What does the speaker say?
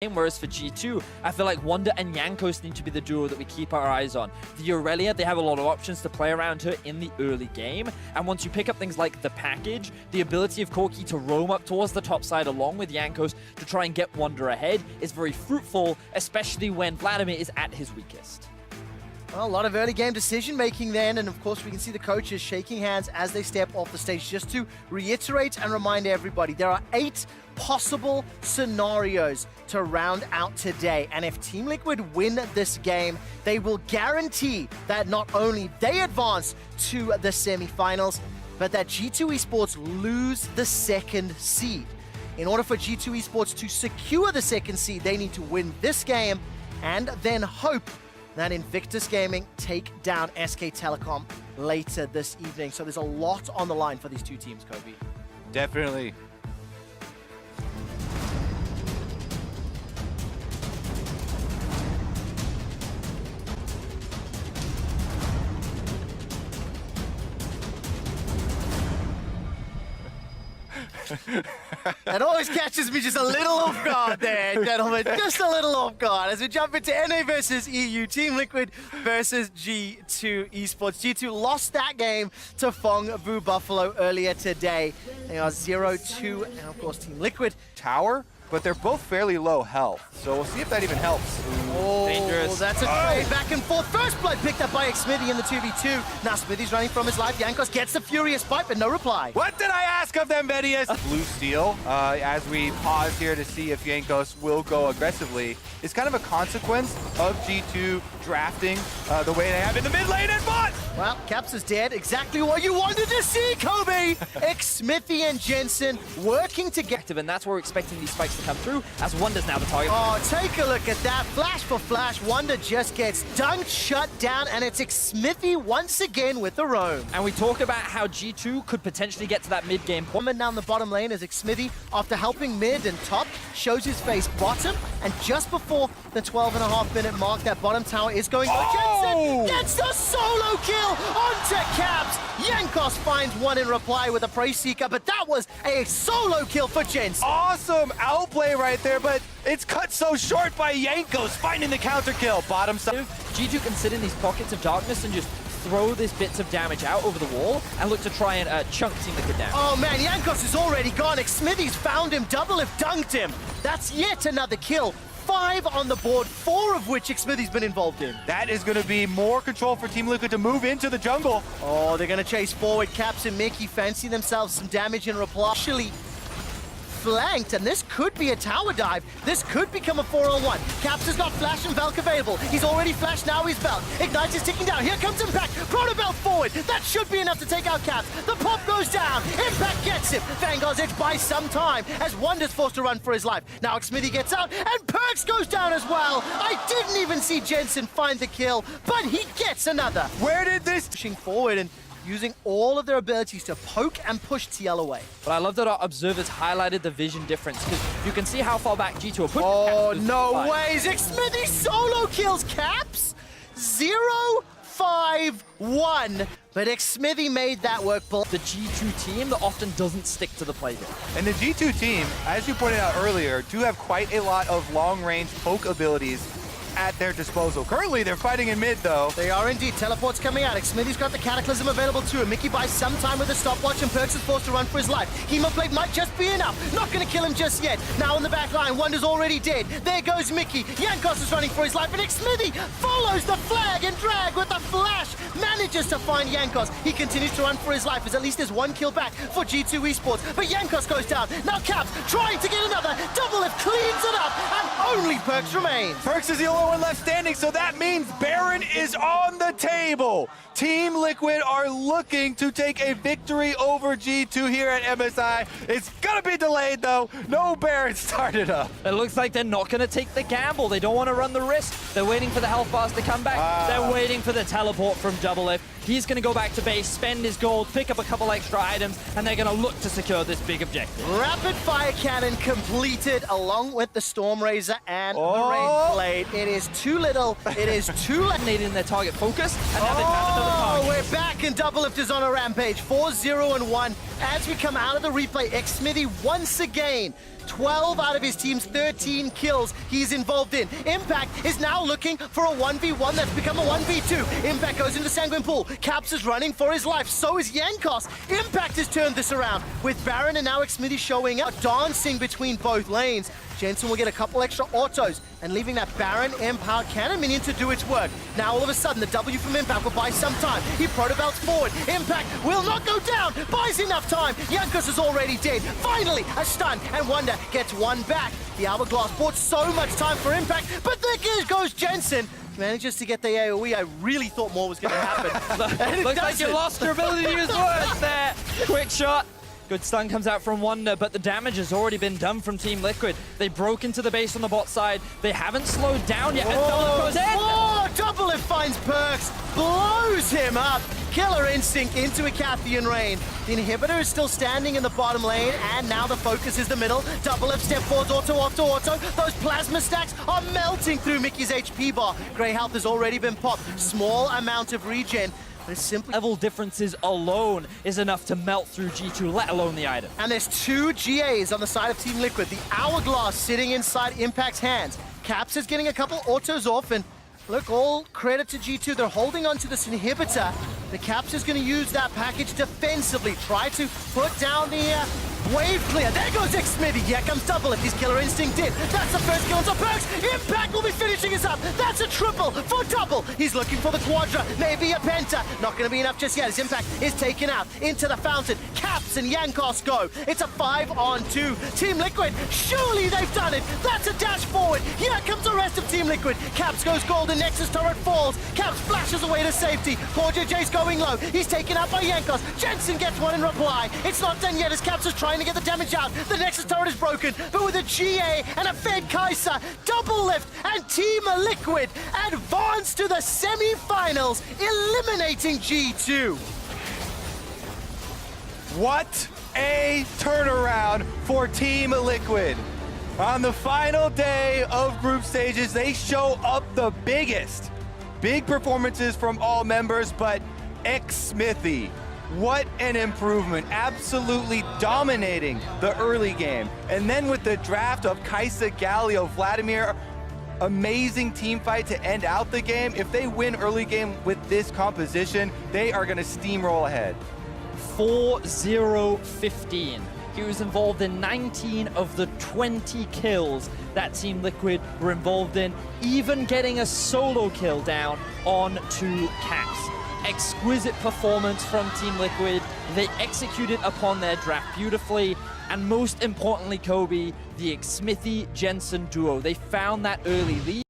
Whereas for G2, I feel like Wonder and Jankos need to be the duo that we keep our eyes on. The Aurelia, they have a lot of options to play around her in the early game, and once you pick up things like the package, the ability of Corki to roam up towards the top side along with Jankos to try and get Wonder ahead is very fruitful, especially when Vladimir is at his weakest. Well, a lot of early game decision making then, and of course we can see the coaches shaking hands as they step off the stage. Just to reiterate and remind everybody, there are 8 possible scenarios to round out today, and if Team Liquid win this game, they will guarantee that not only they advance to the semifinals, but that G2 Esports lose the 2nd seed. In order for G2 Esports to secure the 2nd seed, they need to win this game and then hope that Invictus Gaming take down SK Telecom later this evening. So there's a lot on the line for these two teams, Kobe. Definitely. That always catches me just a little off guard there, gentlemen. Just a little off guard as we jump into NA versus EU. Team Liquid versus G2 Esports. G2 lost that game to Fong Vu Buffalo earlier today. They are 0-2, and of course Team Liquid. Tower, but they're both fairly low health, so we'll see if that even helps. Oh, dangerous. That's a trade back and forth. First blood picked up by Smithy in the 2v2. Now Smithy's running from his life. Jankos gets the furious fight, but no reply. What did I ask of them, Vedius? Blue Steel, as we pause here to see if Jankos will go aggressively, is kind of a consequence of G2 drafting the way they have in the mid lane and bot. Well, Caps is dead. Exactly what you wanted to see, Kobe! Smithy and Jensen working together. And that's where we're expecting these spikes to come through, as Wonder's now the target. Oh, take a look at that. Flash for flash. Wonder just gets dunked, shut down, and it's Smithy once again with the roam. And we talk about how G2 could potentially get to that mid-game point. Woman down the bottom lane as Smithy, after helping mid and top, shows his face bottom, and just before the 12.5-minute mark, that bottom tower is going to Jensen gets the solo kill onto Caps. Jankos finds one in reply with a Prey Seeker, but that was a solo kill for Jensen. Awesome outplay right there, but it's cut so short by Jankos finding the counter kill. Bottom side. G2 can sit in these pockets of darkness and just throw these bits of damage out over the wall and look to try and chunk Team Liquid down. Oh man, Jankos is already gone. Smithy's found him, double if dunked him. That's yet another kill. 5 on the board, 4 of which Smithy's been involved in. That is going to be more control for Team Liquid to move into the jungle. Oh, they're going to chase forward. Caps and Mickey fancy themselves some damage in reply. Actually flanked, and this could be a tower dive. This could become a 4-on-1. Caps has got Flash and Valk available. He's already flashed, now he's Valk. Ignite is ticking down. Here comes Impact. Protobelt forward. That should be enough to take out Caps. The pop goes down. Impact gets him. Vanguard's edge buys some time as Wonder's forced to run for his life. Now Smithy gets out, and Perks goes down as well. I didn't even see Jensen find the kill, but he gets another. Where did this... Pushing forward and using all of their abilities to poke and push TL away. But I love that our observers highlighted the vision difference, because you can see how far back G2 are putting. Oh, no way! Smithy solo kills Caps! 0-5-1. But Smithy made that work. The G2 team that often doesn't stick to the playbook. And the G2 team, as you pointed out earlier, do have quite a lot of long-range poke abilities at their disposal. Currently, they're fighting in mid, though. They are indeed. Teleport's coming out. Smithy's got the Cataclysm available to him. Mickey buys some time with a stopwatch, and Perks is forced to run for his life. Hemoblade might just be enough. Not going to kill him just yet. Now on the back line, Wonder's already dead. There goes Mickey. Jankos is running for his life, and Smithy follows the flag and drag with a flash. Manages to find Jankos. He continues to run for his life, as at least there's 1 kill back for G2 Esports. But Jankos goes down. Now Caps trying to get another. Double Lift cleans it up, and only Perks remains. Perks is the only one left standing, so that means Baron is on the table. Team Liquid are looking to take a victory over G2 here at MSI. It's gonna be delayed though. No Baron started up. It looks like they're not going to take the gamble. They don't want to run the risk. They're waiting for the health bars to come back. They're waiting for the teleport from Double Lift. He's going to go back to base, spend his gold, pick up a couple extra items, and they're going to look to secure this big objective. Rapid fire cannon completed along with the Storm Razor and the rain blade. It is too little. It is too late. In their target focus, and now they found another target. We're back, and Doublelift is on a rampage. 4-0-1. As we come out of the replay, xMithy once again, 12 out of his team's 13 kills he's involved in. Impact is now looking for a 1v1 that's become a 1v2. Impact goes into Sanguine Pool. Caps is running for his life. So is Yankos. Impact has turned this around with Baron and now xMithy showing up, dancing between both lanes. Jensen will get a couple extra autos and leaving that Baron empowered cannon minion to do its work. Now all of a sudden the W from Impact will buy some time. He protobelts forward. Impact will not go down. Buys enough time. Yankos is already dead. Finally a stun, and Wonder gets one back. The Hourglass bought so much time for Impact, but there goes Jensen. Manages to get the AoE. I really thought more was going to happen. Looks like you lost your ability to use words there. Quick shot. Good stun comes out from Wonder, but the damage has already been done from Team Liquid. They broke into the base on the bot side. They haven't slowed down yet. Doublelift goes in. Oh, Doublelift finds Perks, blows him up. Killer Instinct into a Cathian Rain. The inhibitor is still standing in the bottom lane, and now the focus is the middle. Doublelift step forwards, auto after auto. Those plasma stacks are melting through Mickey's HP bar. Grey Health has already been popped. Small amount of regen. But it's simply level differences alone is enough to melt through G2, let alone the item. And there's two GAs on the side of Team Liquid. The Hourglass sitting inside Impact's hands. Caps is getting a couple autos off, and look, all credit to G2. They're holding on to this inhibitor. The Caps is going to use that package defensively, try to put down the wave clear. There goes xMithy. Here comes Doublelift. His Killer Instinct did. That's the first kill on Perks. Impact will be finishing us up. That's a triple for Double. He's looking for the Quadra, maybe a Penta. Not going to be enough just yet. His Impact is taken out into the fountain. Caps and Yankos go. It's a 5-on-2. Team Liquid, surely they've done it. That's a dash forward. Here comes the rest of Team Liquid. Caps goes golden. Nexus turret falls. Caps flashes away to safety. Cordia J's going low. He's taken out by Yankos. Jensen gets one in reply. It's not done yet as Caps is trying to get the damage out. The Nexus turret is broken, but with a GA and a Fed Kaiser, Doublelift and Team Liquid advance to the semi-finals, eliminating G2. What a turnaround for Team Liquid. On the final day of group stages, they show up the biggest. Big performances from all members, but xMithy, what an improvement. Absolutely dominating the early game. And then with the draft of Kaisa, Galio, Vladimir, amazing team fight to end out the game. If they win early game with this composition, they are going to steamroll ahead. 4-0-15. He was involved in 19 of the 20 kills that Team Liquid were involved in, even getting a solo kill down on 2 Caps. Exquisite performance from Team Liquid. They executed upon their draft beautifully, and most importantly, Kobe, the xMithy Jensen duo. They found that early lead.